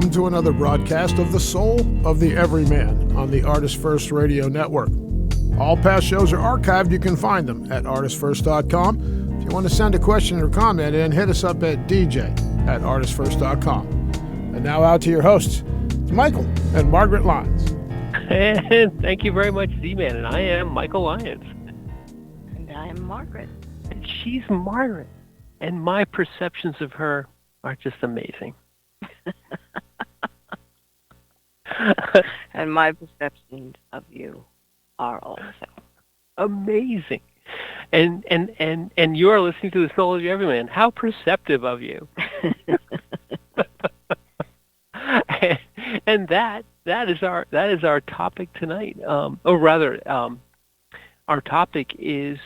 welcome to another broadcast of The Soul of the Everyman on the ArtistFirst Radio Network. All past shows are archived. You can find them at ArtistFirst.com. If you want to send a question or comment in, hit us up at dj@artistfirst.com. And now out to your hosts, Michael and Margaret Lyons. And thank you very much, Z-Man. And I am Michael Lyons. And I am Margaret. And she's Margaret. And my perceptions of her are just amazing. And my perceptions of you are also amazing. And you are listening to The Soul of the Everyman. How perceptive of you. and that is our topic tonight. Our topic is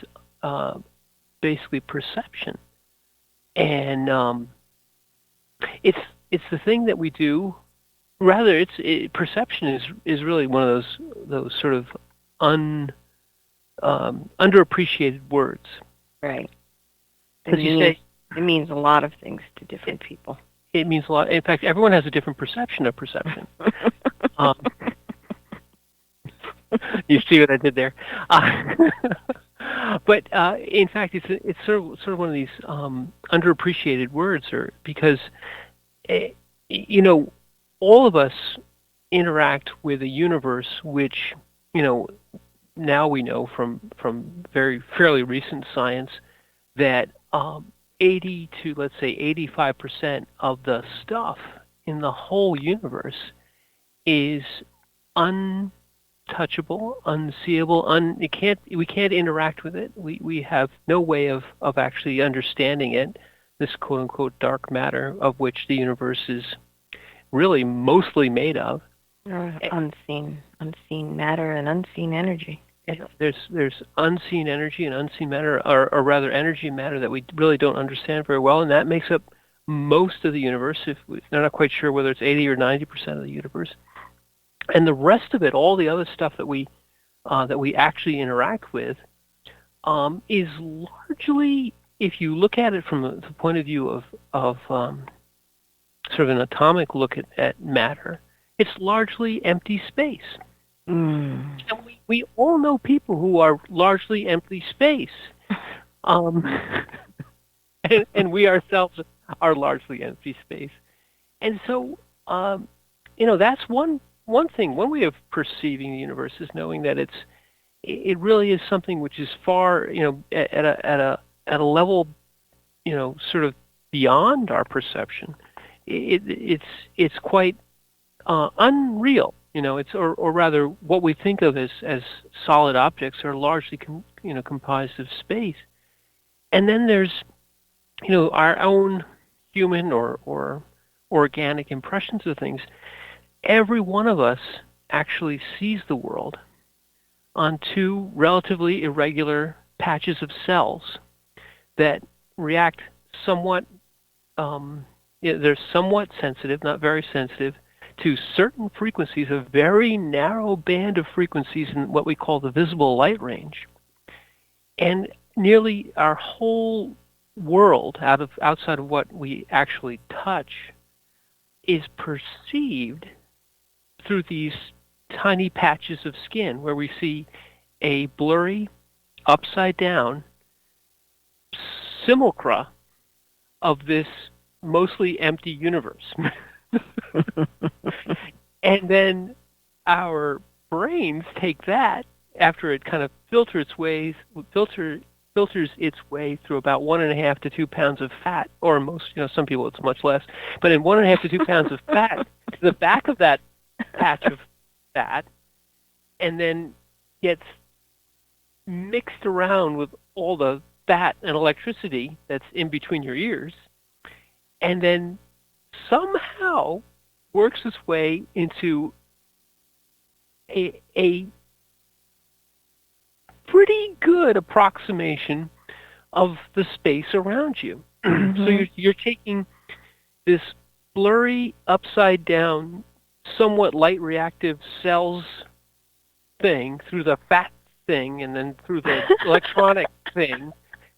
basically perception. And it's the thing that we do. Rather, perception is really one of those sort of underappreciated words. Right. It means a lot of things to different people. It means a lot. In fact, everyone has a different perception of perception. You see what I did there? But in fact, it's sort of one of these underappreciated words, because all of us interact with a universe which now we know from fairly recent science that 80 to, let's say, 85% of the stuff in the whole universe is untouchable, unseeable. We can't interact with it. We have no way of actually understanding it. This quote unquote dark matter of which the universe is really mostly made of. Unseen matter and unseen energy. There's unseen energy and unseen matter, or rather energy and matter that we really don't understand very well, and that makes up most of the universe. They're not quite sure whether it's 80 or 90% of the universe, and the rest of it, all the other stuff that we actually interact with, is largely, if you look at it from the point of view of sort of an atomic look at matter, it's largely empty space. And we all know people who are largely empty space. And we ourselves are largely empty space. And so, that's one thing. One way of perceiving the universe is knowing that it really is something which is far, at a level, sort of beyond our perception. It's quite unreal. Or rather, what we think of as solid objects are largely comprised of space. And then there's our own human or organic impressions of things. Every one of us actually sees the world on two relatively irregular patches of cells that react somewhat. They're somewhat sensitive, not very sensitive, to certain frequencies, a very narrow band of frequencies in what we call the visible light range. And nearly our whole world, outside of what we actually touch, is perceived through these tiny patches of skin where we see a blurry, upside-down simulacra of this mostly empty universe. And then our brains take that, after it kind of filters its way through about 1.5 to 2 pounds of fat, or most, some people it's much less, but in 1.5 to 2 pounds of fat, to the back of that patch of fat, and then gets mixed around with all the fat and electricity that's in between your ears, and then somehow works its way into a pretty good approximation of the space around you. Mm-hmm. So you're taking this blurry, upside-down, somewhat light-reactive cells thing through the fat thing and then through the electronic thing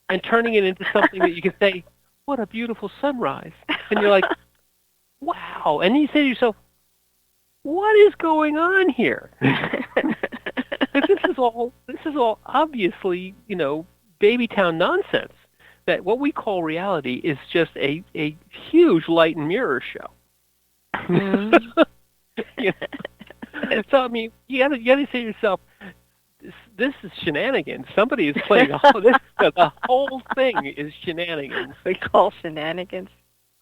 and turning it into something that you can say, what a beautiful sunrise. And you're like, wow. And you say to yourself, what is going on here? But this is all obviously, baby town nonsense. That what we call reality is just a huge light and mirror show. Mm. You know? So I mean, you gotta say to yourself, this is shenanigans. Somebody is playing the whole thing is shenanigans. We call shenanigans.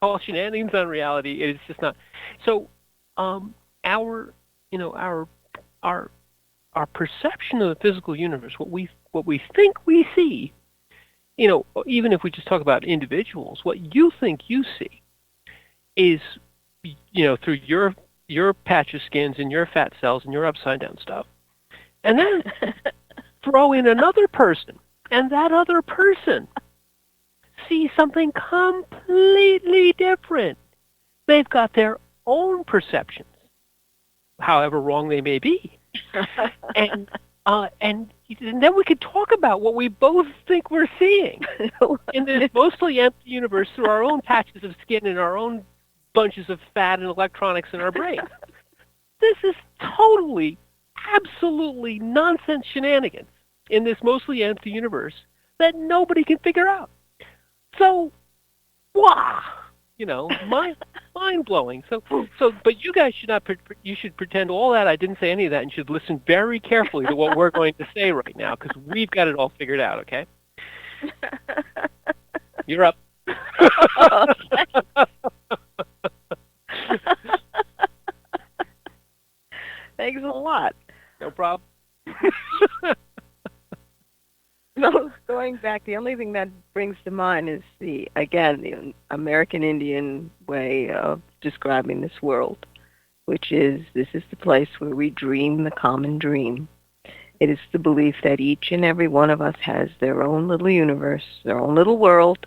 Call shenanigans on reality. It's just not. So, our you know our perception of the physical universe, what we think we see, even if we just talk about individuals, what you think you see is, through your patch of skins and your fat cells and your upside down stuff, and then throw in another person, and that other person sees something completely different. They've got their own perceptions, however wrong they may be. and then we could talk about what we both think we're seeing in this mostly empty universe through our own patches of skin and our own bunches of fat and electronics in our brain. This is totally, absolutely nonsense shenanigans in this mostly empty universe that nobody can figure out. So, wow, mind blowing. But you guys should not. You should pretend all that I didn't say any of that, and should listen very carefully to what we're going to say right now, because we've got it all figured out. Okay? You're up. Thanks a lot. No problem. No, going back, the only thing that brings to mind is the American Indian way of describing this world, which is this is the place where we dream the common dream. It is the belief that each and every one of us has their own little universe, their own little world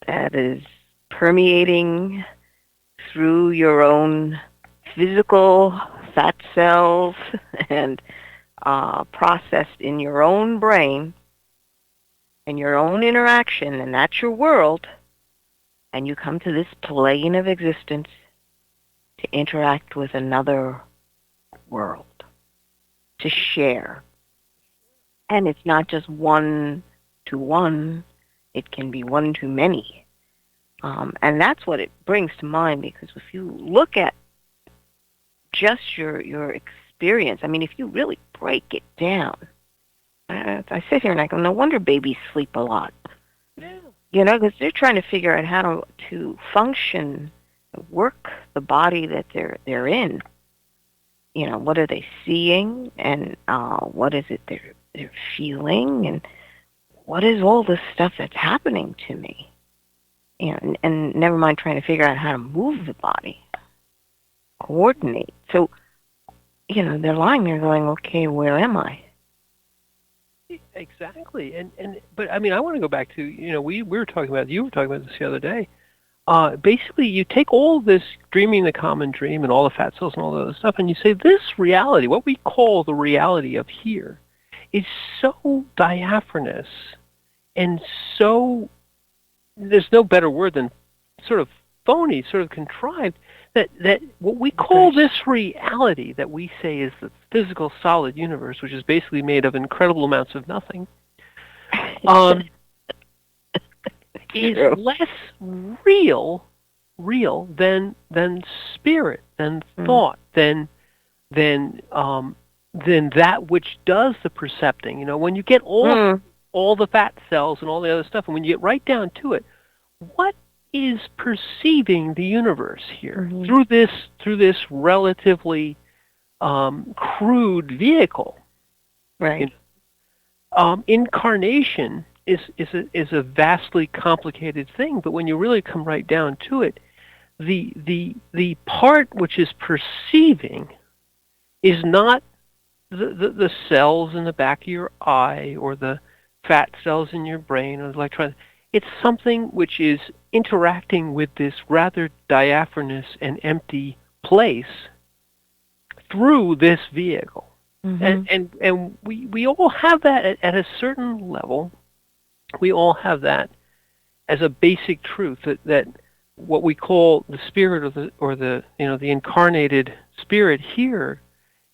that is permeating through your own physical fat cells and processed in your own brain and your own interaction, and that's your world, and you come to this plane of existence to interact with another world, to share. And it's not just one to one, it can be one to many. And that's what it brings to mind, because if you look at just your experience, I mean, if you really break it down, I sit here and I go, no wonder babies sleep a lot. Yeah. Because they're trying to figure out how to function, work the body that they're in. What are they seeing, and what is it they're feeling, and what is all this stuff that's happening to me? And never mind trying to figure out how to move the body, coordinate. So, they're lying there going, okay, where am I? Exactly. But I mean, I want to go back to, you were talking about this the other day. Basically, you take all this dreaming the common dream and all the fat cells and all that other stuff, and you say this reality, what we call the reality of here, is so diaphanous and so, there's no better word than sort of phony, sort of contrived, that what we call this reality that we say is the physical solid universe, which is basically made of incredible amounts of nothing, is less real than spirit, than thought, than that which does the percepting. When you get all the fat cells and all the other stuff, and when you get right down to it, what is perceiving the universe here through this relatively crude vehicle? Right. Incarnation is a vastly complicated thing, but when you really come right down to it, the part which is perceiving is not the cells in the back of your eye or the fat cells in your brain or the electrons. It's something which is interacting with this rather diaphanous and empty place through this vehicle. And we all have that at a certain level. We all have that as a basic truth that what we call the spirit or the the incarnated spirit here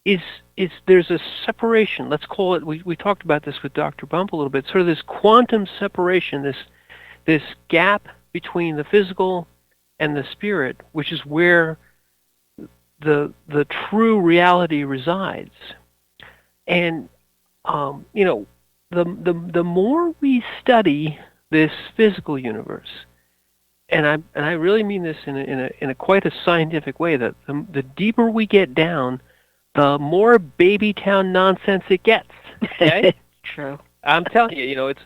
is there's a separation. Let's call it. We talked about this with Dr. Bump a little bit. Sort of this quantum separation. This gap between the physical and the spirit, which is where the true reality resides. And the more we study this physical universe, and I really mean this in a quite a scientific way, that the deeper we get down, the more baby town nonsense it gets. Okay? True. I'm telling you, it's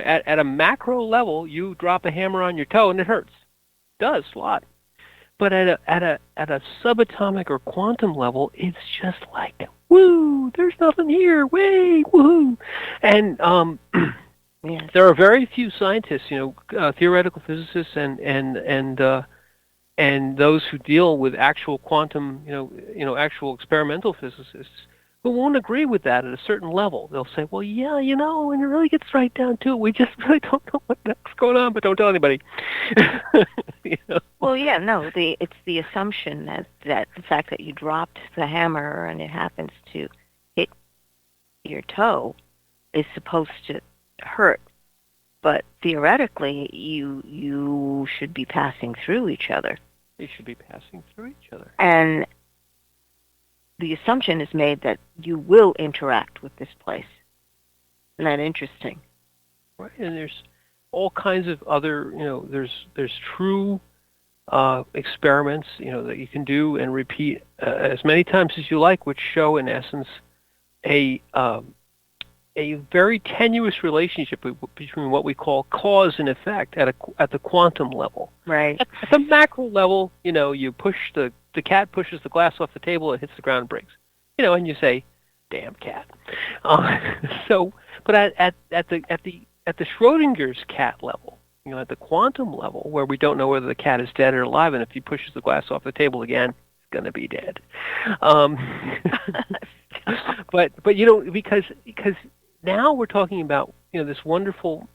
at a macro level, you drop a hammer on your toe and it hurts. It does a lot. But at a subatomic or quantum level, it's just like, woo, there's nothing here, way, woohoo. And Yes. there are very few scientists, theoretical physicists and those who deal with actual quantum, actual experimental physicists, who won't agree with that at a certain level. They'll say, well, yeah, when it really gets right down to it, we just really don't know what's going on, but don't tell anybody. Well, yeah, no, it's the assumption that the fact that you dropped the hammer and it happens to hit your toe is supposed to hurt. But theoretically, you should be passing through each other. They should be passing through each other. And the assumption is made that you will interact with this place. Isn't that interesting? Right, and there's all kinds of other, there's true experiments, that you can do and repeat as many times as you like, which show, in essence, a very tenuous relationship between what we call cause and effect at the quantum level. Right. At the macro level, you push the cat pushes the glass off the table, it hits the ground and breaks. And you say, "Damn cat." But at the Schrodinger's cat level, at the quantum level, where we don't know whether the cat is dead or alive, and if he pushes the glass off the table again, it's going to be dead. But because now we're talking about this wonderful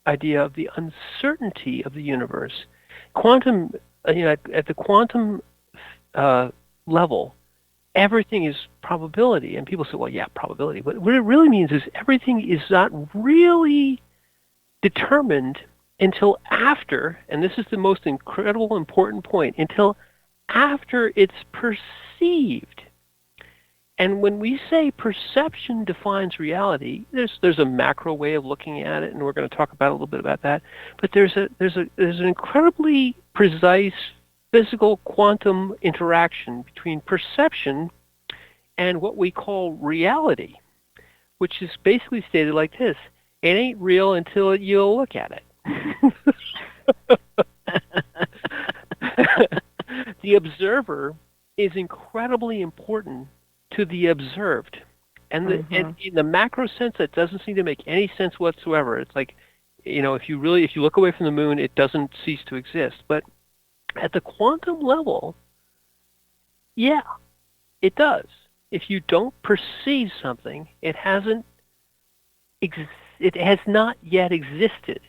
idea of the uncertainty of the universe. Quantum, at the quantum level, everything is probability, and people say, "Well, yeah, probability." But what it really means is everything is not really determined until after, and this is the most incredible, important point, until after it's perceived. And when we say perception defines reality, there's a macro way of looking at it, and we're going to talk about a little bit about that. But there's an incredibly precise physical quantum interaction between perception and what we call reality, which is basically stated like this: it ain't real until you look at it. The observer is incredibly important to the observed, and in the macro sense, that doesn't seem to make any sense whatsoever. It's like, if you look away from the moon, it doesn't cease to exist. But at the quantum level, yeah, it does. If you don't perceive something, it has not yet existed,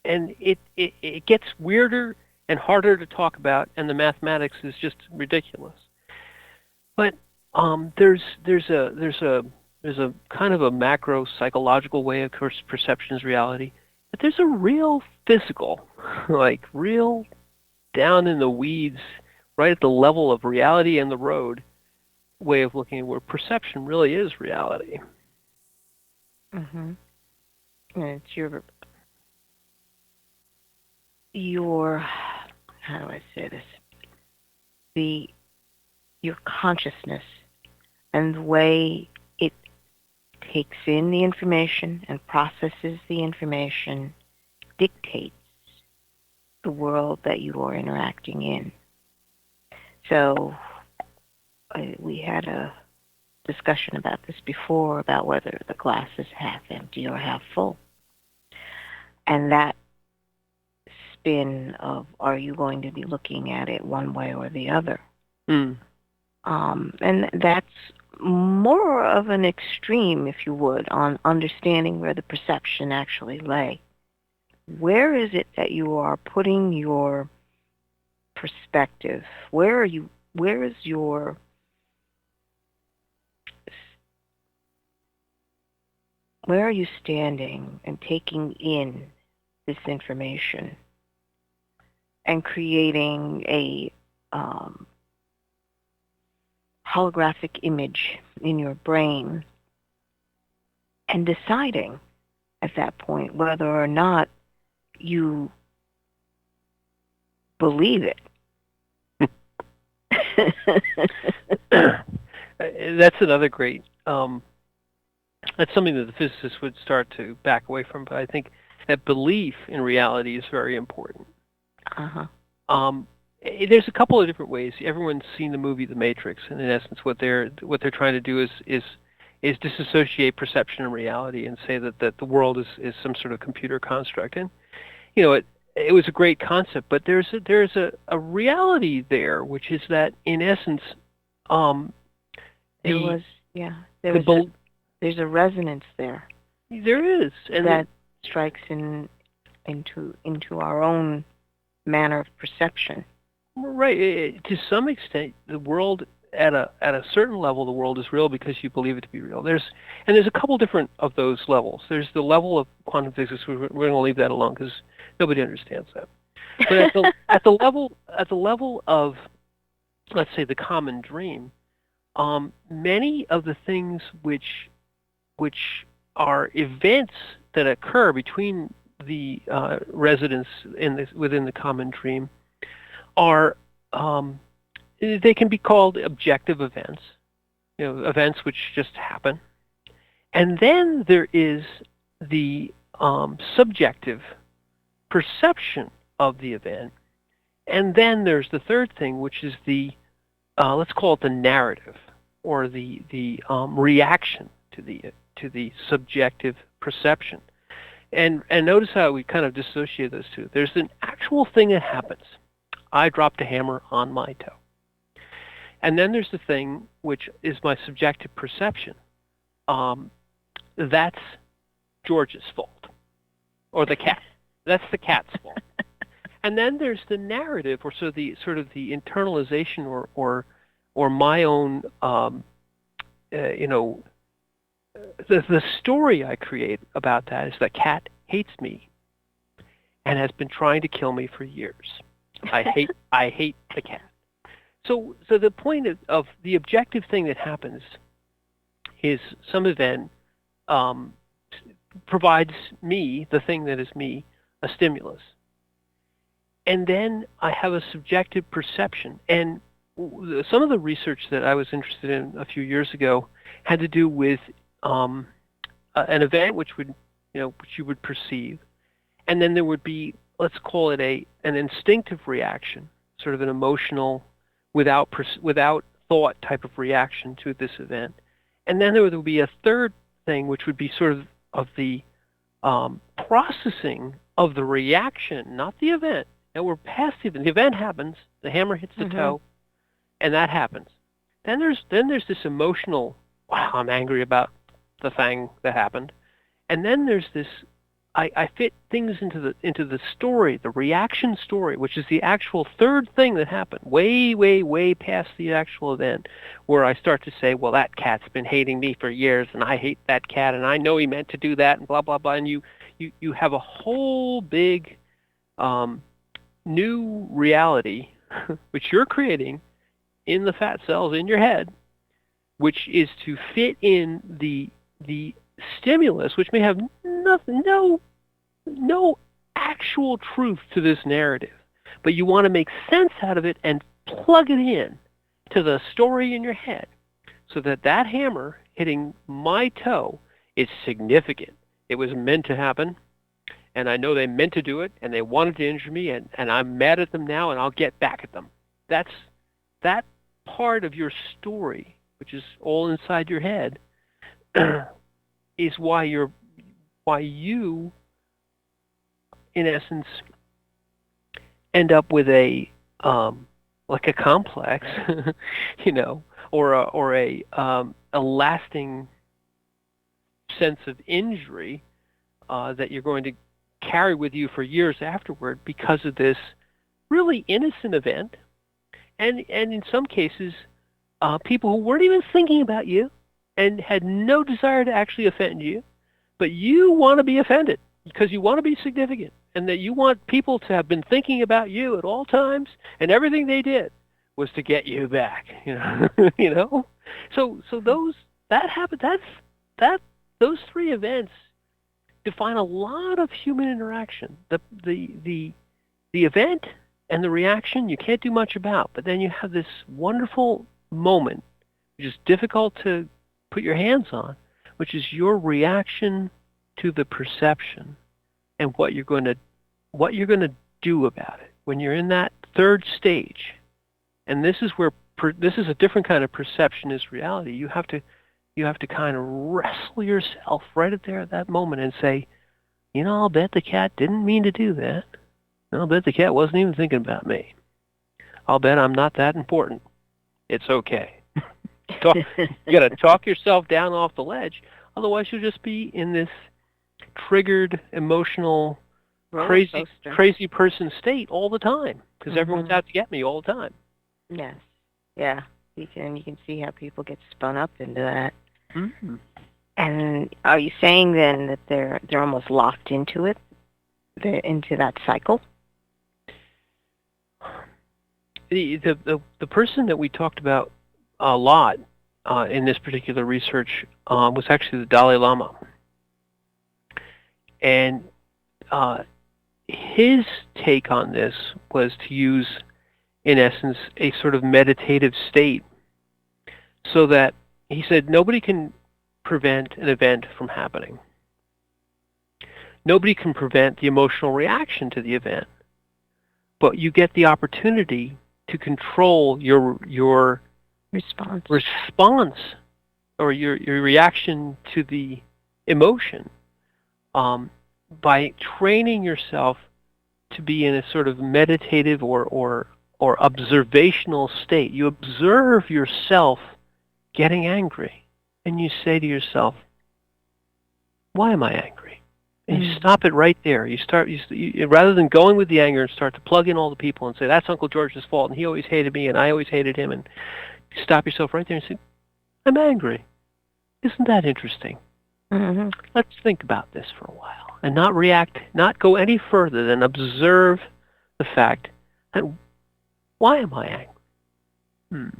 and it gets weirder and harder to talk about, and the mathematics is just ridiculous. But there's a kind of a macro psychological way, of course, perception is reality, but there's a real physical, like real down in the weeds, right at the level of reality and the road way of looking at where perception really is reality. Mm-hmm. And it's your how do I say this? Your consciousness and the way it takes in the information and processes the information dictates the world that you are interacting in. So we had a discussion about this before, about whether the glass is half empty or half full. And that spin of, are you going to be looking at it one way or the other? Mm. And that's more of an extreme, if you would, on understanding where the perception actually lay. where is it that you are putting your perspective? Where is your where are you standing and taking in this information and creating a holographic image in your brain and deciding at that point whether or not you believe it? That's another great. That's something that the physicists would start to back away from. But I think that belief in reality is very important. Uh-huh. There's a couple of different ways. Everyone's seen the movie The Matrix, and in essence, what they're trying to do is disassociate perception and reality, and say that the world is some sort of computer construct. And it was a great concept, but there's a reality there, which is that in essence, there's a resonance there. There is, and that strikes into our own manner of perception. Right. To some extent, the world at a certain level, the world is real because you believe it to be real. There's a couple different of those levels. There's the level of quantum physics. We're going to leave that alone because nobody understands that. But at the level of, let's say, the common dream, many of the things which are events that occur between the residents within the common dream are they can be called objective events, events which just happen. And then there is the subjective perception of the event. And then there's the third thing, which is the let's call it the narrative, or the reaction to the subjective perception. And notice how we kind of dissociate those two. There's an actual thing that happens. I dropped a hammer on my toe. And then there's the thing which is my subjective perception. That's George's fault, or the cat. That's the cat's fault. And then there's the narrative, or so the sort of the internalization, or my own, the story I create about that is that cat hates me, and has been trying to kill me for years. I hate the cat. So the point of the objective thing that happens is some event provides me, the thing that is me, a stimulus. And then I have a subjective perception. And some of the research that I was interested in a few years ago had to do with an event which you would perceive, and then there would be, let's call it an instinctive reaction, sort of an emotional, without thought type of reaction to this event. And then there would be a third thing, which would be sort of the processing of the reaction, not the event. Now we're past the event. The event happens, the hammer hits the toe, and that happens. Then there's this emotional, wow, I'm angry about the thing that happened. And then there's this, I fit things into the story, the reaction story, which is the actual third thing that happened, way, way, way past the actual event, where I start to say, well, that cat's been hating me for years, and I hate that cat, and I know he meant to do that, and blah, blah, blah. And you have a whole big new reality, which you're creating in the fat cells in your head, which is to fit in the stimulus, which may have no actual truth to this narrative, but you want to make sense out of it and plug it in to the story in your head, so that hammer hitting my toe is significant. It was meant to happen, and I know they meant to do it, and they wanted to injure me, and I'm mad at them now, and I'll get back at them. That's that part of your story, which is all inside your head, is why you, in essence, end up with a like a complex, or a lasting sense of injury that you're going to carry with you for years afterward because of this really innocent event, and in some cases, people who weren't even thinking about you and had no desire to actually offend you, but you want to be offended because you want to be significant, and that you want people to have been thinking about you at all times, and everything they did was to get you back. You know. So those that happened. Those three events define a lot of human interaction. The event and the reaction you can't do much about, but then you have this wonderful moment, which is difficult to put your hands on, which is your reaction to the perception and what you're going to do about it when you're in that third stage. And this is where this is a different kind of perceptionist reality. You have to kind of wrestle yourself right there at that moment and say, I'll bet the cat didn't mean to do that. I'll bet the cat wasn't even thinking about me. I'll bet I'm not that important. It's okay. You got to talk yourself down off the ledge. Otherwise, you'll just be in this triggered, emotional, crazy person state all the time because everyone's out to get me all the time. Yes. Yeah. You can see how people get spun up into that. Mm-hmm. And are you saying then that they're almost locked into it, into that cycle? The person that we talked about a lot in this particular research was actually the Dalai Lama, and his take on this was to use, in essence, a sort of meditative state, so that he said nobody can prevent an event from happening. Nobody can prevent the emotional reaction to the event, but you get the opportunity to control your response or your reaction to the emotion by training yourself to be in a sort of meditative or observational state. You observe yourself getting angry, and you say to yourself, why am I angry? And you stop it right there. You rather than going with the anger and start to plug in all the people and say, that's Uncle George's fault, and he always hated me, and I always hated him, and you stop yourself right there and say, I'm angry. Isn't that interesting? Mm-hmm. Let's think about this for a while and not react, not go any further than observe the fact that, why am I angry?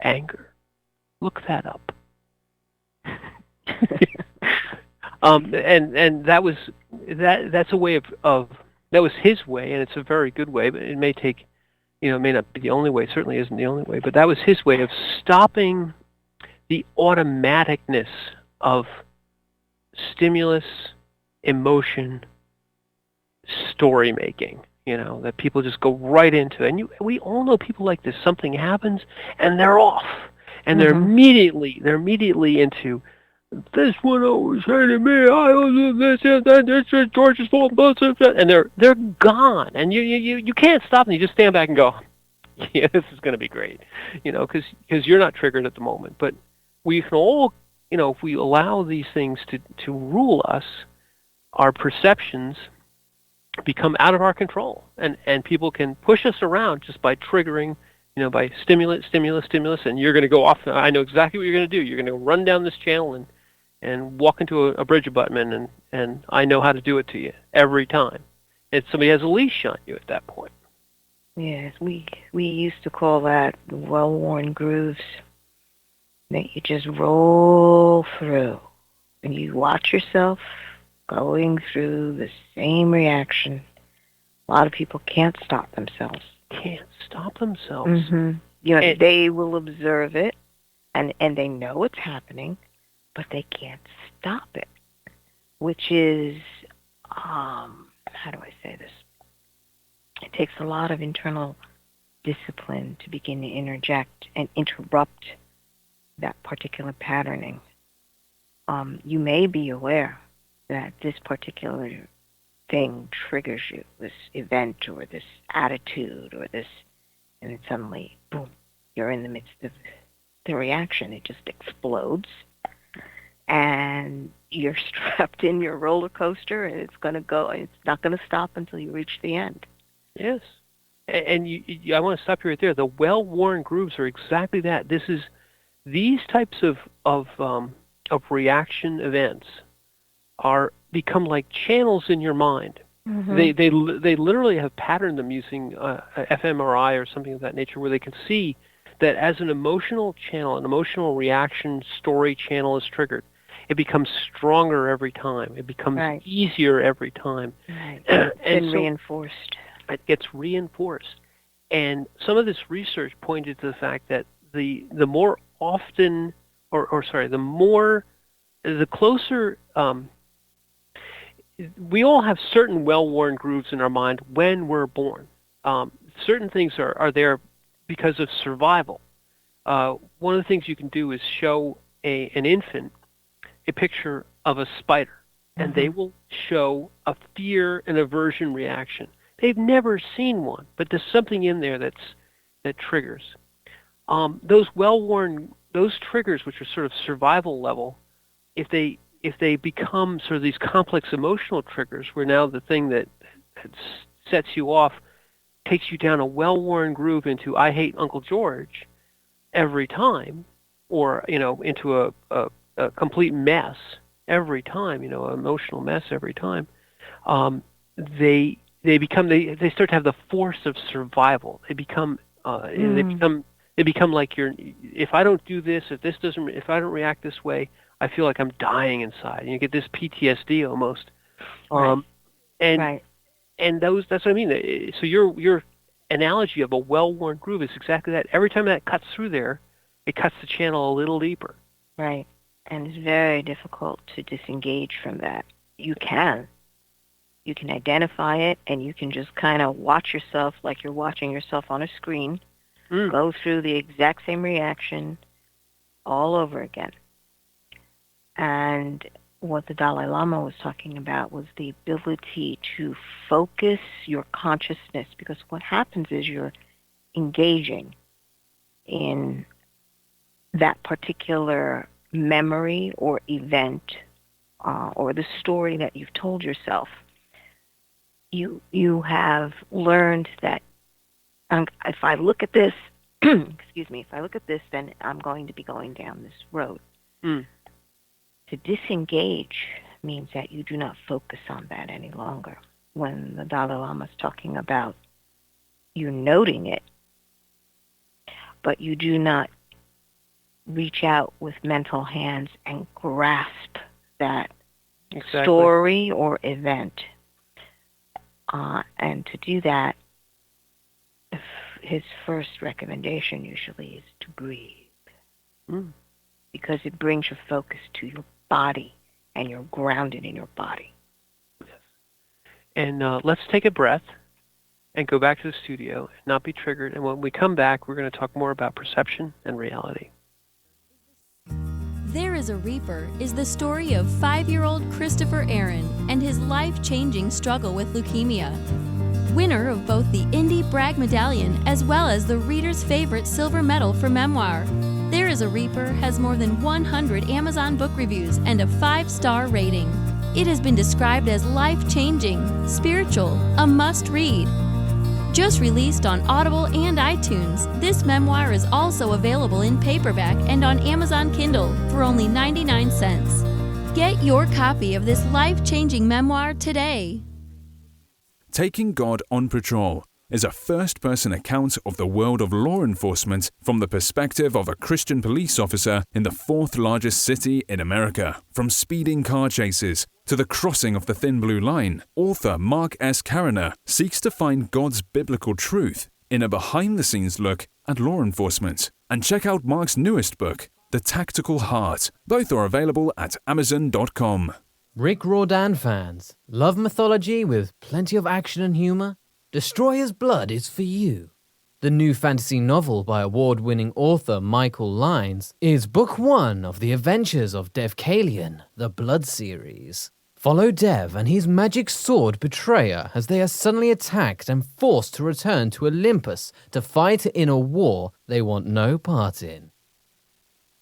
Anger. Look that up. And that's a way of that was his way, and it's a very good way, but it may take, it may not be the only way. It certainly isn't the only way, but that was his way of stopping the automaticness of stimulus, emotion, story making. That people just go right into, and we all know people like this. Something happens, and they're off, and they're immediately into, this one always hated me. I was this, that's George's fault, and they're gone, and you can't stop them. You just stand back and go, yeah, this is going to be great, because you're not triggered at the moment. But we can all, if we allow these things to rule us, our perceptions become out of our control, and people can push us around just by triggering, by stimulus, and you're going to go off. I know exactly what you're going to do. You're going to run down this channel and walk into a bridge abutment, and I know how to do it to you every time. And somebody has a leash on you at that point. Yes, we used to call that the well-worn grooves that you just roll through, and you watch yourself going through the same reaction. A lot of people can't stop themselves. Mm-hmm. They will observe it, and they know it's happening, but they can't stop it, which is, how do I say this? It takes a lot of internal discipline to begin to interject and interrupt that particular patterning. You may be aware that this particular thing triggers you, this event or this attitude or this, and then suddenly, boom, you're in the midst of the reaction. It just explodes. and you're strapped in your roller coaster, and it's not going to stop until you reach the end. Yes. And I want to stop you right there. The well-worn grooves are exactly that. These types of reaction events become like channels in your mind. Mm-hmm. They literally have patterned them using fMRI or something of that nature, where they can see that as an emotional channel, an emotional reaction story channel is triggered, it becomes stronger every time. It becomes easier every time. Right. And reinforced. It gets reinforced. And some of this research pointed to the fact that the more often, the closer, we all have certain well-worn grooves in our mind when we're born. Certain things are there because of survival. One of the things you can do is show an infant a picture of a spider, and they will show a fear and aversion reaction. They've never seen one, but there's something in there that triggers. Those triggers, which are sort of survival level, if they become sort of these complex emotional triggers, where now the thing that sets you off takes you down a well-worn groove into "I hate Uncle George" every time, or into a complete mess every time, an emotional mess every time. They start to have the force of survival. They become like if I don't do this, if I don't react this way, I feel like I'm dying inside. And you get this PTSD almost. And that's what I mean. So your analogy of a well-worn groove is exactly that. Every time that cuts through there, it cuts the channel a little deeper. Right. And it's very difficult to disengage from that. You can identify it, and you can just kind of watch yourself like you're watching yourself on a screen, go through the exact same reaction all over again. And what the Dalai Lama was talking about was the ability to focus your consciousness, because what happens is you're engaging in that particular memory or event or the story that you've told yourself. You have learned that if I look at this, if I look at this, then I'm going to be going down this road. To disengage means that you do not focus on that any longer. When the Dalai Lama is talking about you noting it, but you do not reach out with mental hands and grasp that story or event. And to do that, his first recommendation usually is to breathe. Because it brings your focus to your body, and you're grounded in your body. Yes. And let's take a breath and go back to the studio and not be triggered. And when we come back, we're going to talk more about perception and reality. There is a Reaper is the story of 5-year-old Christopher Aaron and his life-changing struggle with leukemia. Winner of both the Indie Bragg Medallion as well as the reader's favorite silver medal for memoir, There is a Reaper has more than 100 Amazon book reviews and a 5-star rating. It has been described as life-changing, spiritual, a must-read. Just released on Audible and iTunes, this memoir is also available in paperback and on Amazon Kindle for only 99 cents. Get your copy of this life-changing memoir today. Taking God on Patrol is a first-person account of the world of law enforcement from the perspective of a Christian police officer in the 4th largest city in America. From speeding car chases to the crossing of the thin blue line, author Mark S. Cariner seeks to find God's biblical truth in a behind-the-scenes look at law enforcement. And check out Mark's newest book, The Tactical Heart. Both are available at Amazon.com. Rick Riordan fans, love mythology with plenty of action and humor? Destroyer's Blood is for you. The new fantasy novel by award-winning author Michael Lynes is book 1 of the adventures of Dev Kalian, the Blood series. Follow Dev and his magic sword Betrayer as they are suddenly attacked and forced to return to Olympus to fight in a war they want no part in.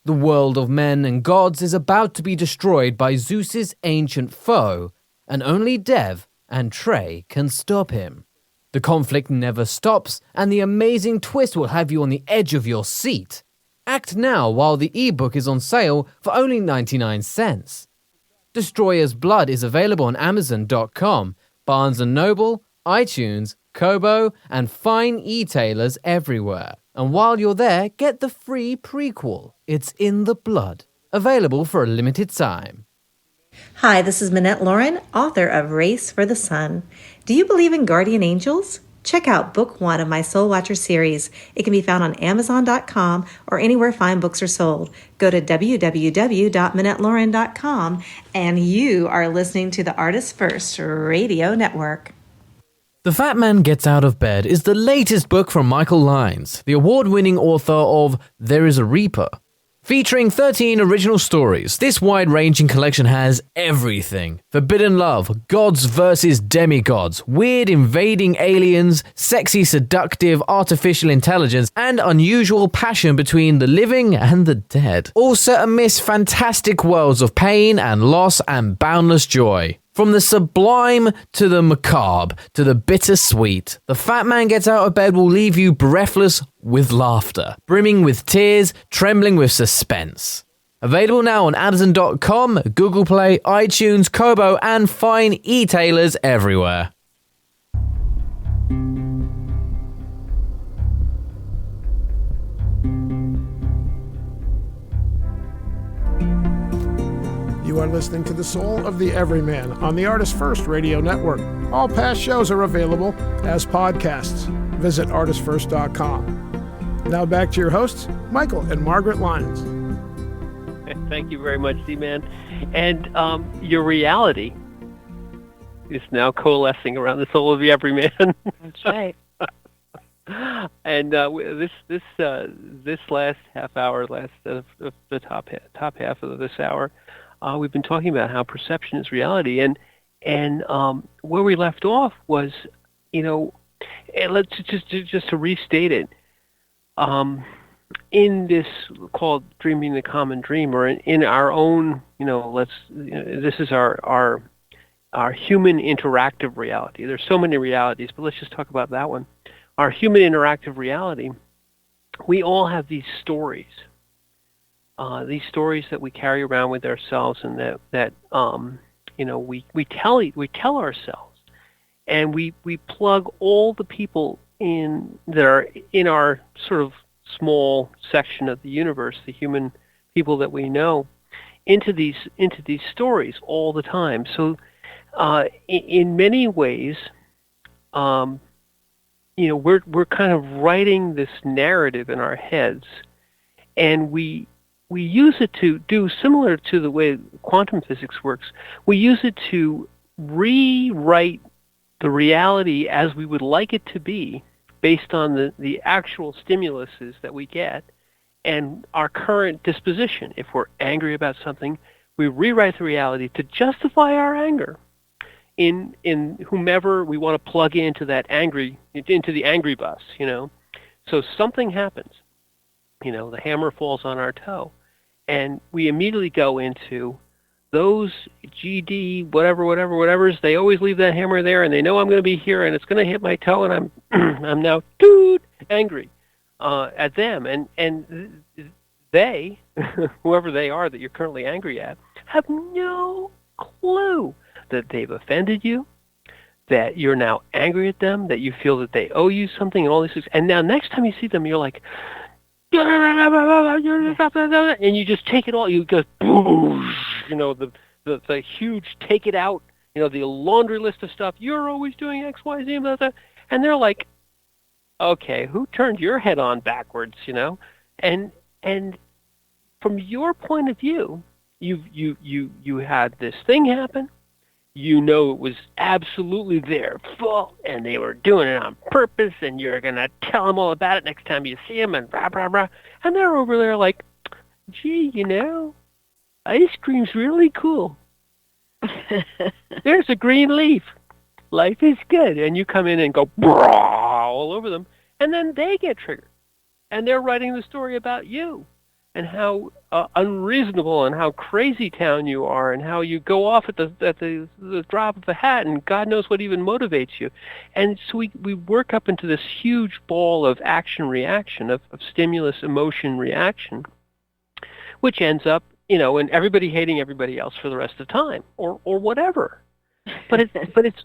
The world of men and gods is about to be destroyed by Zeus's ancient foe, and only Dev and Trey can stop him. The conflict never stops, and the amazing twist will have you on the edge of your seat. Act now while the ebook is on sale for only 99 cents. Destroyer's Blood is available on Amazon.com, Barnes & Noble, iTunes, Kobo, and fine e-tailers everywhere. And while you're there, get the free prequel, It's in the Blood, available for a limited time. Hi, this is Minette Lauren, author of Race for the Sun. Do you believe in guardian angels? Check out book 1 of my Soul Watcher series. It can be found on Amazon.com or anywhere fine books are sold. Go to www.minettelauren.com, and you are listening to the ArtistFirst Radio Network. The Fat Man Gets Out of Bed is the latest book from Michael Lyons, the award-winning author of There is a Reaper. Featuring 13 original stories, this wide-ranging collection has everything. Forbidden love, gods versus demigods, weird invading aliens, sexy seductive artificial intelligence, and unusual passion between the living and the dead. All set amidst fantastic worlds of pain and loss and boundless joy. From the sublime to the macabre to the bittersweet, The Fat Man Gets Out of Bed will leave you breathless with laughter, brimming with tears, trembling with suspense. Available now on Amazon.com, Google Play, iTunes, Kobo, and fine e-tailers everywhere. You are listening to The Soul of the Everyman on the ArtistFirst Radio Network. All past shows are available as podcasts. Visit ArtistFirst.com. Now back to your hosts, Michael and Margaret Lyons. Thank you very much, Z-Man. And your reality is now coalescing around the soul of the Everyman. That's right. And this last half hour, the top half of this hour, we've been talking about how perception is reality, and where we left off was, and let's just to restate it, in this called Dreaming the Common Dream, or in our own, this is our human interactive reality. There's so many realities, but let's just talk about that one. Our human interactive reality. We all have these stories. These stories that we carry around with ourselves, and that we tell ourselves, and we plug all the people in that are in our sort of small section of the universe, the human people that we know, into these stories all the time. So, in many ways, we're kind of writing this narrative in our heads, and we use it to do similar to the way quantum physics works. We use it to rewrite the reality as we would like it to be based on the actual stimuluses that we get and our current disposition. If we're angry about something, we rewrite the reality to justify our anger in whomever we want to plug into the angry bus, So something happens. The hammer falls on our toe, and we immediately go into those GD, whatever's. They always leave that hammer there, and they know I'm going to be here, and it's going to hit my toe, and I'm I'm now angry at them, and they, whoever they are that you're currently angry at, have no clue that they've offended you, that you're now angry at them, that you feel that they owe you something, and all these things. And now next time you see them, you're like, and you just take it all. You go, the huge take it out. The laundry list of stuff. You're always doing X, Y, Z, blah, blah. And they're like, okay, who turned your head on backwards? And from your point of view, you had this thing happen. It was absolutely their fault, and they were doing it on purpose, and you're going to tell them all about it next time you see them, and blah, blah, blah. And they're over there like, gee, ice cream's really cool. There's a green leaf. Life is good. And you come in and go all over them, and then they get triggered. And they're writing the story about you. and how unreasonable and how crazy town you are, and how you go off at the drop of a hat, and God knows what even motivates you. And so we work up into this huge ball of action reaction, of stimulus emotion reaction, which ends up, in everybody hating everybody else for the rest of the time, or whatever. But it's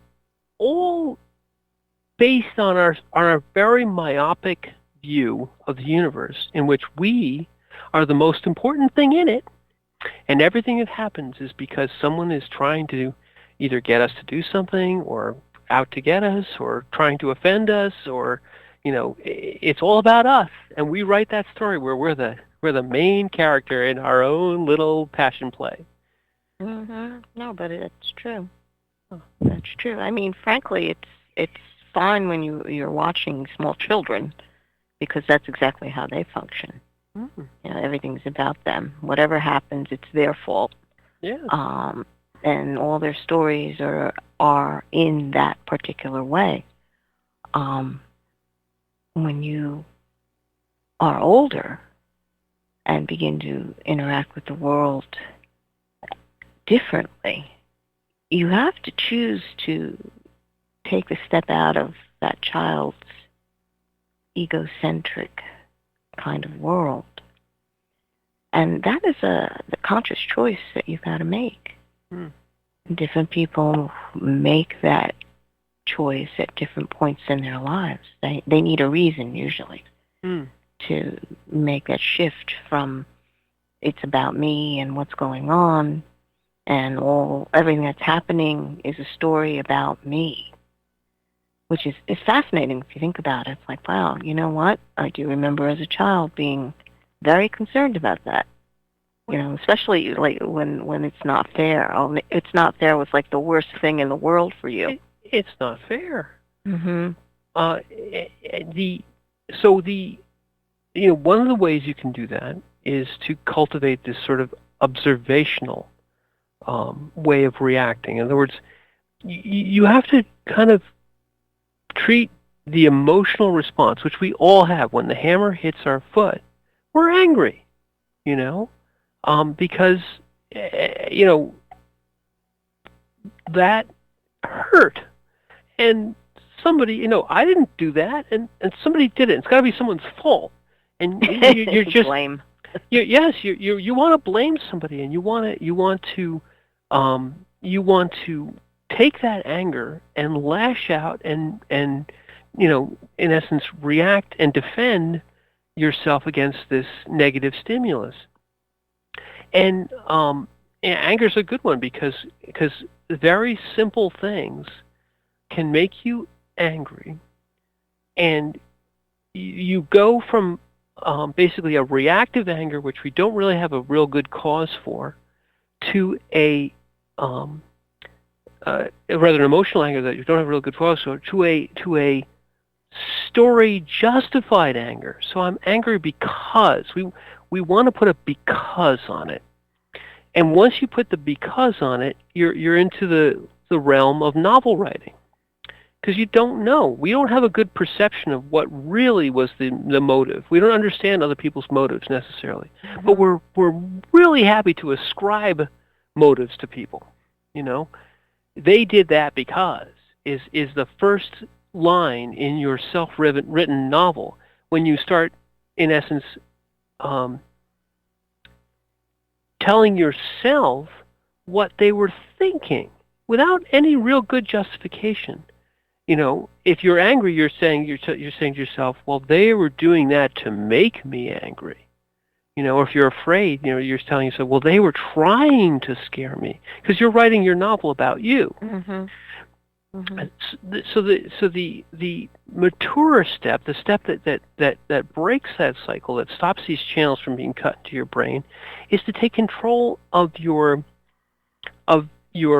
all based on our very myopic view of the universe, in which we are the most important thing in it, and everything that happens is because someone is trying to either get us to do something, or out to get us, or trying to offend us, or it's all about us, and we write that story where we're the main character in our own little passion play. No, but it's true. That's true. I mean, frankly, it's fine when you're watching small children, because that's exactly how they function. Everything's about them. Whatever happens, it's their fault. Yeah. And all their stories are in that particular way. When you are older and begin to interact with the world differently, you have to choose to take the step out of that child's egocentric kind of world. And that is the conscious choice that you've got to make. Different people make that choice at different points in their lives. They need a reason, usually, to make that shift from it's about me and what's going on, and everything that's happening is a story about me, which is fascinating if you think about it. It's like, wow, you know what? I do remember as a child being very concerned about that. Especially like when it's not fair. It's not fair was like the worst thing in the world for you. It's not fair. Mm-hmm. One of the ways you can do that is to cultivate this sort of observational way of reacting. In other words, you have to kind of treat the emotional response, which we all have when the hammer hits our foot. We're angry, because that hurt, and somebody, I didn't do that, and somebody did it. It's got to be someone's fault, and you're just blame. You want to blame somebody, and you want to take that anger and lash out and in essence react and defend yourself against this negative stimulus. And anger's a good one because very simple things can make you angry, and you go from basically a reactive anger, which we don't really have a real good cause for, to a rather an emotional anger that you don't have a real good cause for, to a story justified anger. So I'm angry because we want to put a because on it. And once you put the because on it, you're into the realm of novel writing. Because you don't know. We don't have a good perception of what really was the motive. We don't understand other people's motives necessarily. Mm-hmm. But we're really happy to ascribe motives to people. They did that because is the first line in your self-written novel. When you start, in essence, telling yourself what they were thinking without any real good justification. If you're angry, you're saying to yourself, well, they were doing that to make me angry. Or if you're afraid, you're telling yourself, well, they were trying to scare me, because you're writing your novel about you. Mm-hmm. Mm-hmm. So the mature step, the step that breaks that cycle, that stops these channels from being cut into your brain, is to take control of your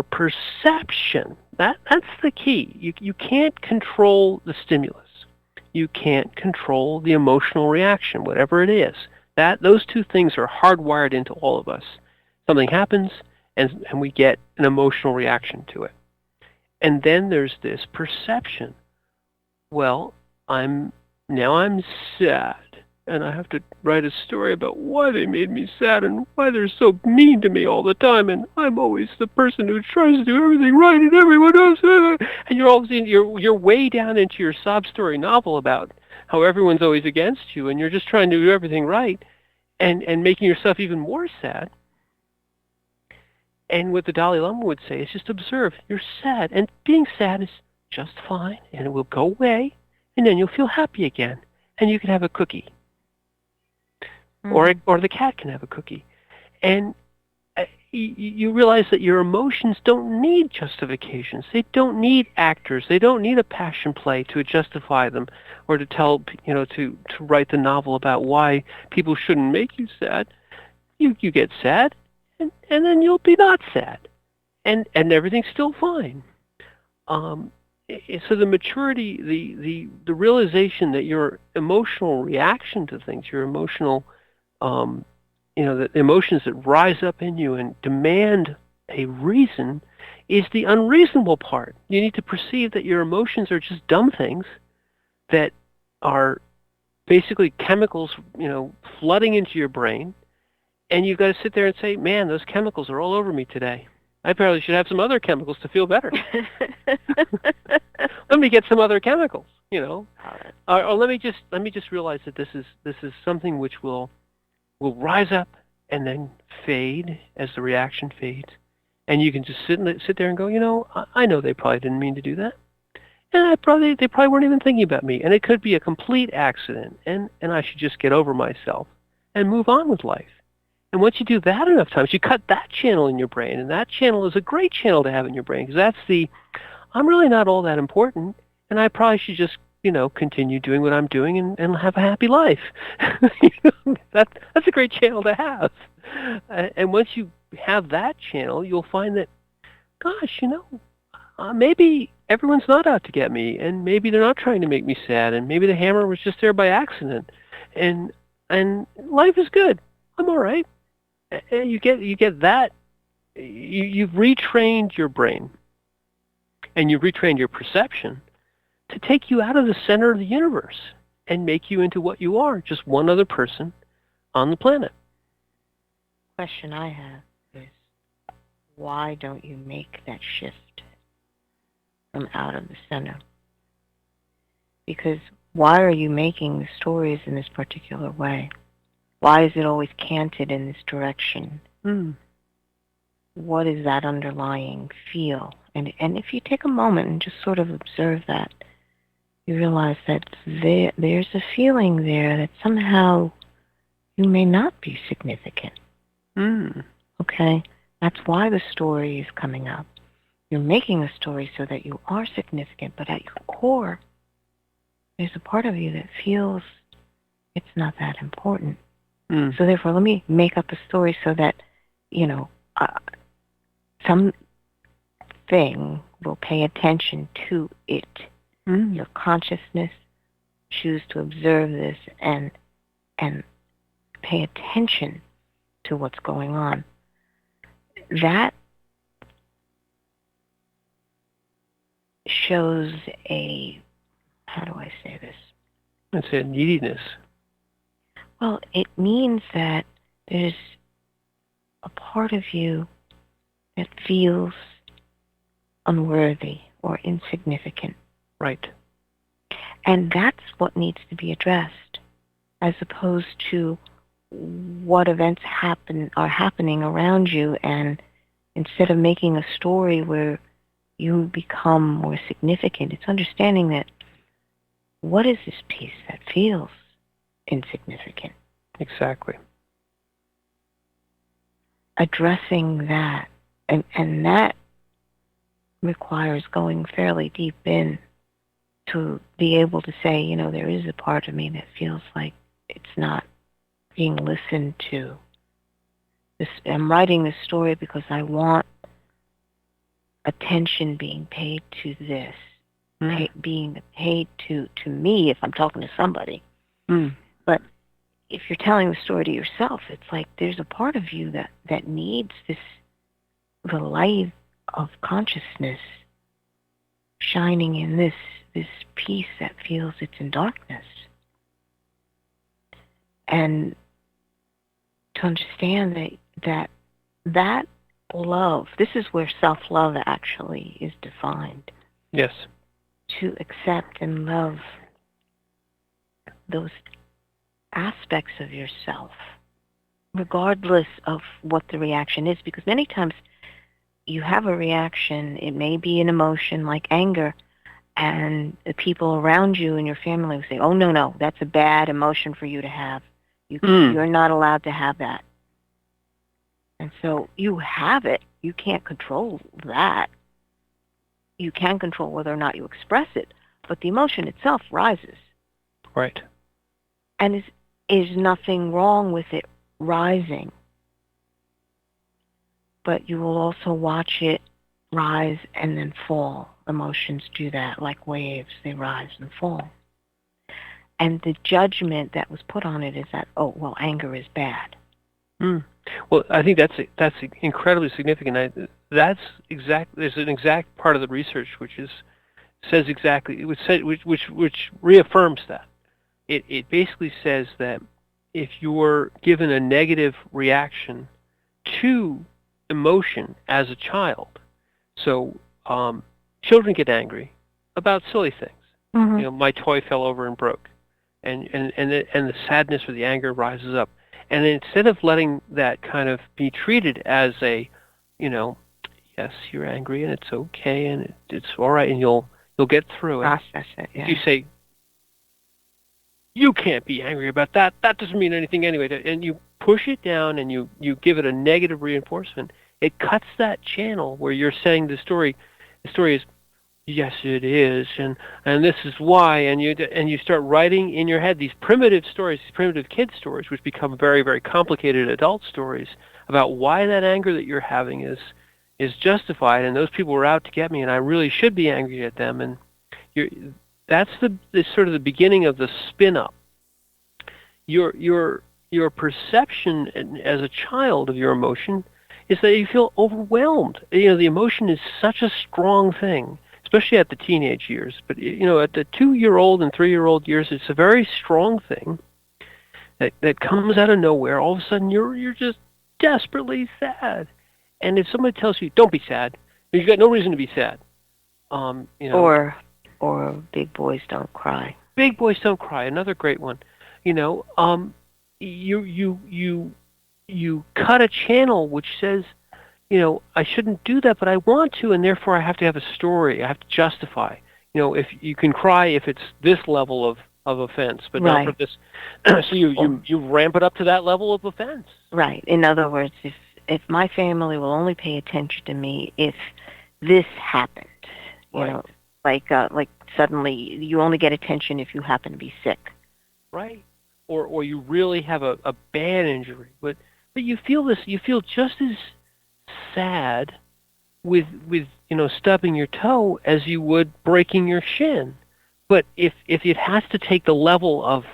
perception. That's the key. You can't control the stimulus. You can't control the emotional reaction, whatever it is. Those two things are hardwired into all of us. Something happens, and we get an emotional reaction to it. And then there's this perception. Well, I'm sad. and I have to write a story about why they made me sad and why they're so mean to me all the time, and I'm always the person who tries to do everything right and everyone else, and you're way down into your sob story novel about how everyone's always against you, and you're just trying to do everything right, and making yourself even more sad. And what the Dalai Lama would say is just observe, you're sad, and being sad is just fine, and it will go away, and then you'll feel happy again, and you can have a cookie. Or the cat can have a cookie. And you realize that your emotions don't need justifications. They don't need actors. They don't need a passion play to justify them or to tell, to write the novel about why people shouldn't make you sad. You get sad, and then you'll be not sad. And everything's still fine. So the maturity, the realization that your emotional reaction to things, your emotional the emotions that rise up in you and demand a reason is the unreasonable part. You need to perceive that your emotions are just dumb things that are basically chemicals, flooding into your brain, and you've got to sit there and say, man, those chemicals are all over me today. I probably should have some other chemicals to feel better. Let me get some other chemicals, or let me just realize that this is something which will rise up and then fade as the reaction fades. And you can just sit there and go, I know they probably didn't mean to do that. And they probably weren't even thinking about me. And it could be a complete accident. And I should just get over myself and move on with life. And once you do that enough times, you cut that channel in your brain. And that channel is a great channel to have in your brain, because that's I'm really not all that important. And I probably should just continue doing what I'm doing and have a happy life. That's a great channel to have. And once you have that channel, you'll find that, gosh, maybe everyone's not out to get me, and maybe they're not trying to make me sad, and maybe the hammer was just there by accident, and life is good. I'm all right. And you get that. You've retrained your brain, and you've retrained your perception to take you out of the center of the universe and make you into what you are, just one other person on the planet. Question I have is, why don't you make that shift from out of the center? Because why are you making the stories in this particular way? Why is it always canted in this direction? What is that underlying feel? And if you take a moment and just sort of observe that, you realize that there's a feeling there that somehow you may not be significant. Okay? That's why the story is coming up. You're making the story so that you are significant, but at your core, there's a part of you that feels it's not that important. So therefore, let me make up a story so that, some thing will pay attention to it. Your consciousness choose to observe this and pay attention to what's going on. That shows how do I say this? It's a neediness. Well, it means that there's a part of you that feels unworthy or insignificant. Right. And that's what needs to be addressed, as opposed to what events are happening around you, and instead of making a story where you become more significant, it's understanding that what is this piece that feels insignificant? Exactly. Addressing that, and that requires going fairly deep in to be able to say, there is a part of me that feels like it's not being listened to. I'm writing this story because I want attention being paid to this, being paid to me if I'm talking to somebody. But if you're telling the story to yourself, it's like there's a part of you that needs the light of consciousness shining in this piece that feels it's in darkness. and to understand that love, this is where self-love actually is defined. Yes. To accept and love those aspects of yourself, regardless of what the reaction is, because many times you have a reaction, it may be an emotion like anger, and the people around you and your family will say, oh, no, that's a bad emotion for you to have. You're not allowed to have that. And so you have it. You can't control that. You can control whether or not you express it, but the emotion itself rises. Right. And is nothing wrong with it rising. But you will also watch it rise and then fall. Emotions do that like waves. They rise and fall. And the judgment that was put on it is that, oh, well, anger is bad. Well, I think that's incredibly significant. There's an exact part of the research which says exactly, which reaffirms that. It basically says that if you're given a negative reaction to emotion as a child, so children get angry about silly things. Mm-hmm. My toy fell over and broke, and the sadness or the anger rises up. And instead of letting that kind of be treated as a, yes, you're angry and it's okay and it's all right and you'll get through it. Process it. Yeah. If you say, you can't be angry about that. That doesn't mean anything anyway. And you push it down and you give it a negative reinforcement. It cuts that channel where you're saying the story is, yes, it is, and this is why, and you start writing in your head these primitive stories, these primitive kid stories, which become very, very complicated adult stories about why that anger that you're having is justified, and those people were out to get me, and I really should be angry at them, and that's the sort of the beginning of the spin up. Your perception as a child of your emotion is that you feel overwhelmed. The emotion is such a strong thing, especially at the teenage years. But at the 2-year-old and 3-year-old years, it's a very strong thing that comes out of nowhere. All of a sudden, you're just desperately sad. And if somebody tells you, "Don't be sad," you've got no reason to be sad. Or big boys don't cry. Big boys don't cry. Another great one. You cut a channel which says, I shouldn't do that, but I want to, and therefore I have to have a story. I have to justify. If you can cry if it's this level of offense, but right. not for this. So you ramp it up to that level of offense. Right. In other words, if my family will only pay attention to me if this happened, like suddenly you only get attention if you happen to be sick. Right. Or you really have a bad injury, but you feel this. You feel just as sad with stubbing your toe as you would breaking your shin. But if it has to take the level of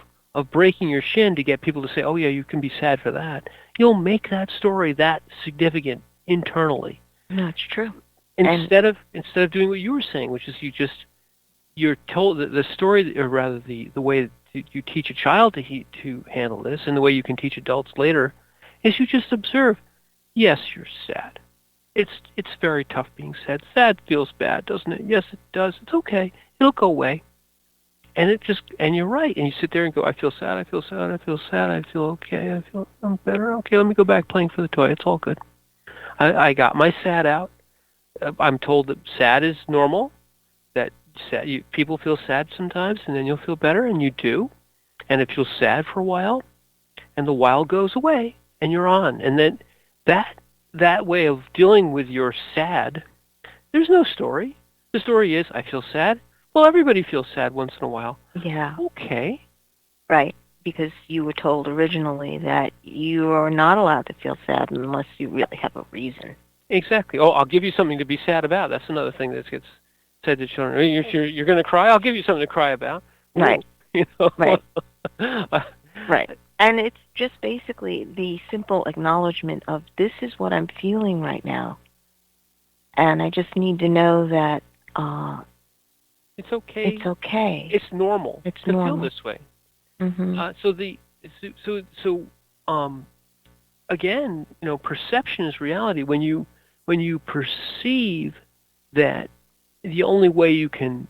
breaking your shin to get people to say, oh yeah, you can be sad for that, you'll make that story that significant internally. That's true. Instead of doing what you were saying, which is you're told that the story, or rather the way you teach a child to handle this, and the way you can teach adults later, is you just observe. Yes, you're sad. It's very tough being sad. Sad feels bad, doesn't it? Yes, it does. It's okay. It'll go away. And you're right. And you sit there and go, I feel sad, I feel sad, I feel sad, I feel okay, I'm better. Okay, let me go back playing for the toy. It's all good. I got my sad out. I'm told that sad is normal, that people feel sad sometimes, and then you'll feel better, and you do. And it feels sad for a while, and the while goes away, and you're on. And then that way of dealing with your sad, there's no story. The story is, I feel sad. Well, everybody feels sad once in a while. Yeah. Okay. Right, because you were told originally that you are not allowed to feel sad unless you really have a reason. Exactly. Oh, I'll give you something to be sad about. That's another thing that gets said to children. You're going to cry? I'll give you something to cry about. Right. Right. Right. Right. And it's just basically the simple acknowledgement of this is what I'm feeling right now. And I just need to know that it's okay. It's okay. It's normal It's to normal. feel this way. Mm-hmm. So the Again, perception is reality. When you perceive that the only way you can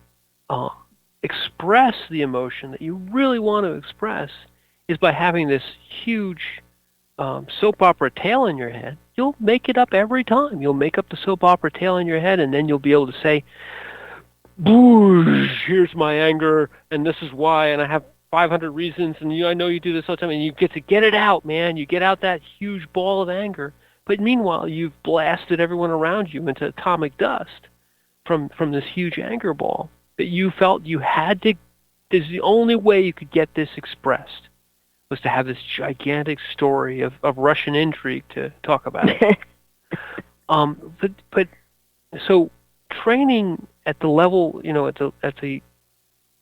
express the emotion that you really want to express is by having this huge soap opera tale in your head, you'll make it up every time. You'll make up the soap opera tale in your head, and then you'll be able to say, "Boosh, here's my anger, and this is why, and I have 500 reasons, and I know you do this all the time," and you get to get it out, man. You get out that huge ball of anger. But meanwhile, you've blasted everyone around you into atomic dust from this huge anger ball that you felt you had to. This is the only way you could get this expressed, was to have this gigantic story of Russian intrigue to talk about. But so training at the level, at the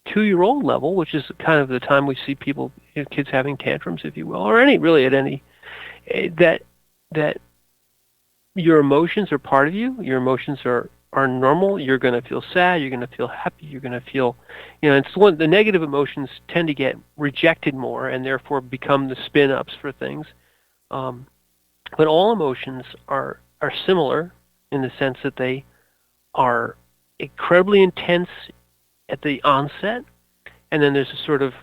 2-year-old level, which is kind of the time we see people, kids having tantrums, if you will, or at any, that your emotions are part of you. Your emotions are normal. You're going to feel sad. You're going to feel happy. You're going to feel, it's the negative emotions tend to get rejected more and therefore become the spin-ups for things. But all emotions are similar in the sense that they are incredibly intense at the onset, and then there's a sort of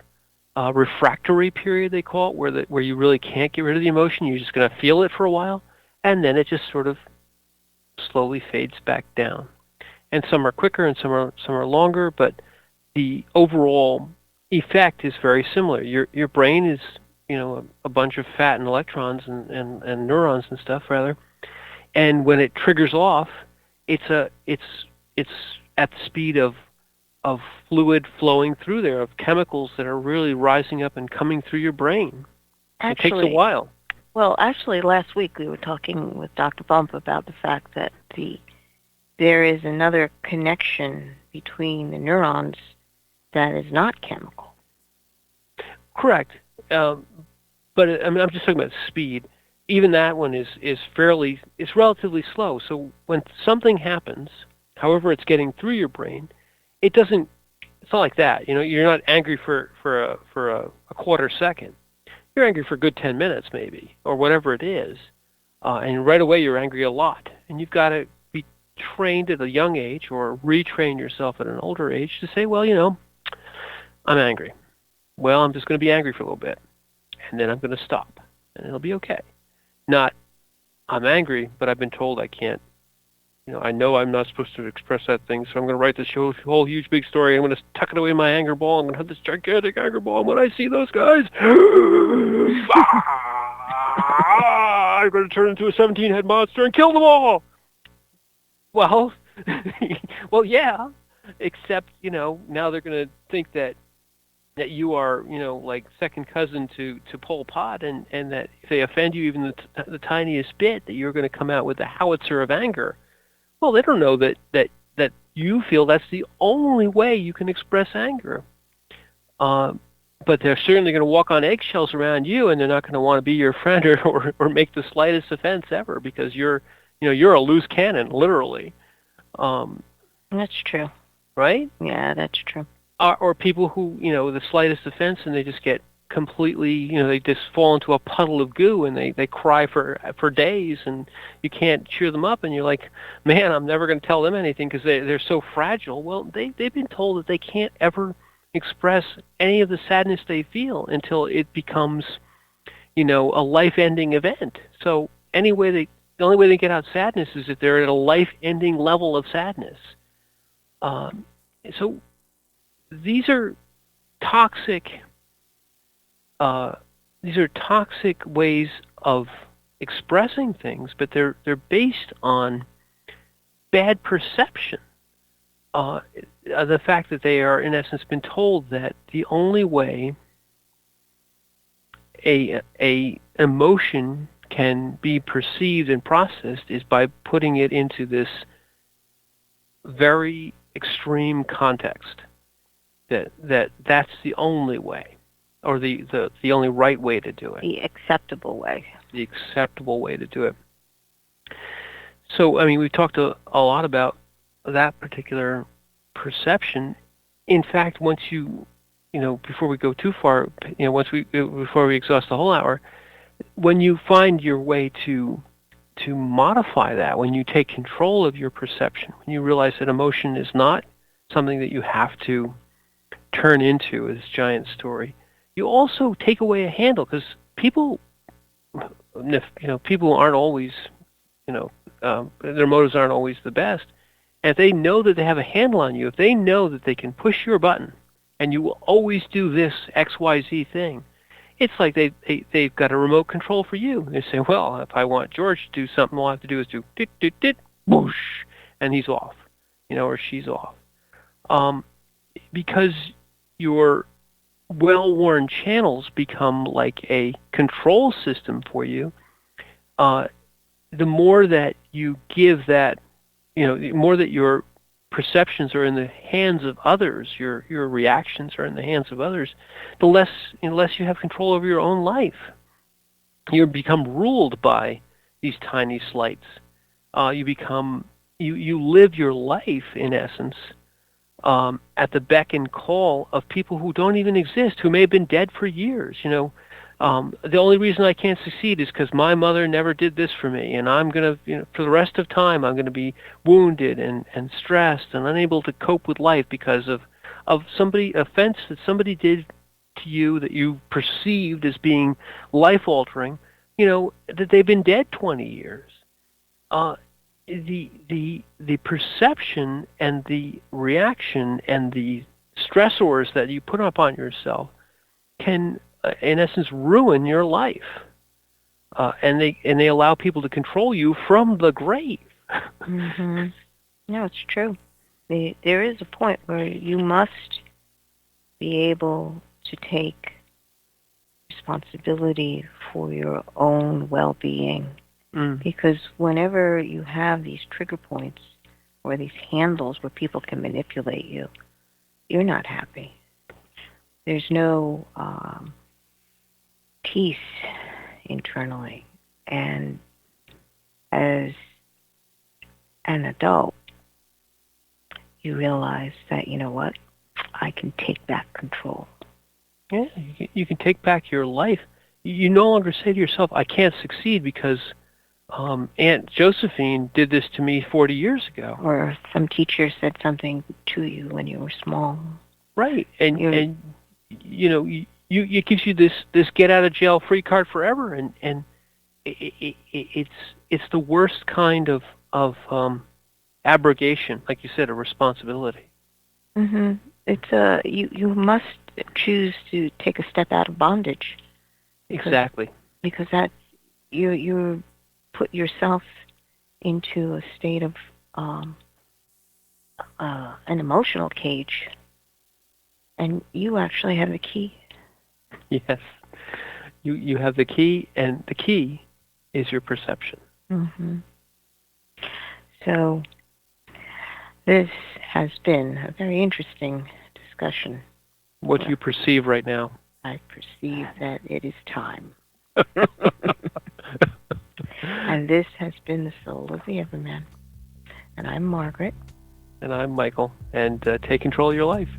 refractory period, they call it, where you really can't get rid of the emotion. You're just going to feel it for a while, and then it just sort of slowly fades back down. And some are quicker and some are longer, but the overall effect is very similar. Your brain is a bunch of fat and electrons and neurons and stuff rather, and when it triggers off, it's at the speed of fluid flowing through there, of chemicals that are really rising up and coming through your brain. It takes a while. Well, actually, last week we were talking with Dr. Bump about the fact that there is another connection between the neurons that is not chemical. Correct. But I'm just talking about speed. Even that one is relatively slow. So when something happens, however it's getting through your brain, it's not like that. You're not angry for a quarter second. You're angry for a good 10 minutes maybe, or whatever it is. And right away you're angry a lot. And you've got to be trained at a young age or retrain yourself at an older age to say, well, I'm angry. Well, I'm just going to be angry for a little bit. And then I'm going to stop. And it'll be okay. Not, I'm angry, but I've been told I can't. I know I'm not supposed to express that thing, so I'm going to write this whole huge big story. I'm going to tuck it away in my anger ball. I'm going to have this gigantic anger ball. And when I see those guys, I'm going to turn into a 17-head monster and kill them all. Well, yeah, except, now they're going to think that you are, like second cousin to Pol Pot, and that if they offend you even the tiniest bit, that you're going to come out with a howitzer of anger. Well, they don't know that you feel that's the only way you can express anger. But they're certainly going to walk on eggshells around you, and they're not going to want to be your friend or make the slightest offense ever, because you're a loose cannon, literally. That's true. Right? Yeah, that's true. Or people who, the slightest offense, and they just get completely, they just fall into a puddle of goo, and they cry for days, and you can't cheer them up, and you're like, man, I'm never going to tell them anything because they're so fragile. Well, they've been told that they can't ever express any of the sadness they feel until it becomes, a life-ending event. So the only way they get out sadness is if they're at a life-ending level of sadness. So these are toxic. These are toxic ways of expressing things, but they're based on bad perception. The fact that they are, in essence, been told that the only way a emotion can be perceived and processed is by putting it into this very extreme context. That's the only way, or the only right way to do it. The acceptable way. The acceptable way to do it. So, we've talked a lot about that particular perception. In fact, once you before we go too far, before we exhaust the whole hour, when you find your way to modify that, when you take control of your perception, when you realize that emotion is not something that you have to turn into this giant story, you also take away a handle, because people aren't always, their motives aren't always the best. And if they know that they have a handle on you, if they know that they can push your button and you will always do this XYZ thing, it's like they've got a remote control for you. They say, well, if I want George to do something, all I have to do is do dit, dit, dit, whoosh, and he's off, or she's off. Because your well-worn channels become like a control system for you, the more that you give that, the more that your perceptions are in the hands of others, your reactions are in the hands of others, the less you have control over your own life. You become ruled by these tiny slights. You live your life, in essence, at the beck and call of people who don't even exist, who may have been dead for years. The only reason I can't succeed is because my mother never did this for me, and I'm going to, for the rest of time, I'm going to be wounded and stressed and unable to cope with life because of offense that somebody did to you that you perceived as being life-altering, that they've been dead 20 years. The perception and the reaction and the stressors that you put upon yourself can, in essence, ruin your life, and they allow people to control you from the grave. Mm-hmm. No, it's true. There is a point where you must be able to take responsibility for your own well-being, because whenever you have these trigger points or these handles where people can manipulate you, you're not happy. There's no peace internally. And as an adult, you realize that, what, I can take back control. Yeah, you can take back your life. You no longer say to yourself, I can't succeed because Aunt Josephine did this to me 40 years ago. Or some teacher said something to you when you were small. Right. And it gives you this get out of jail free card forever, and it's the worst kind of abrogation, like you said, of responsibility. Mm-hmm. It's you must choose to take a step out of bondage. Exactly. Because that you put yourself into a state of an emotional cage, and you actually have the key. Yes, you have the key, and the key is your perception. Mm-hmm. So this has been a very interesting discussion. What do you perceive right now? I perceive that it is time. And this has been The Soul of the Everyman. And I'm Margaret. And I'm Michael. And take control of your life.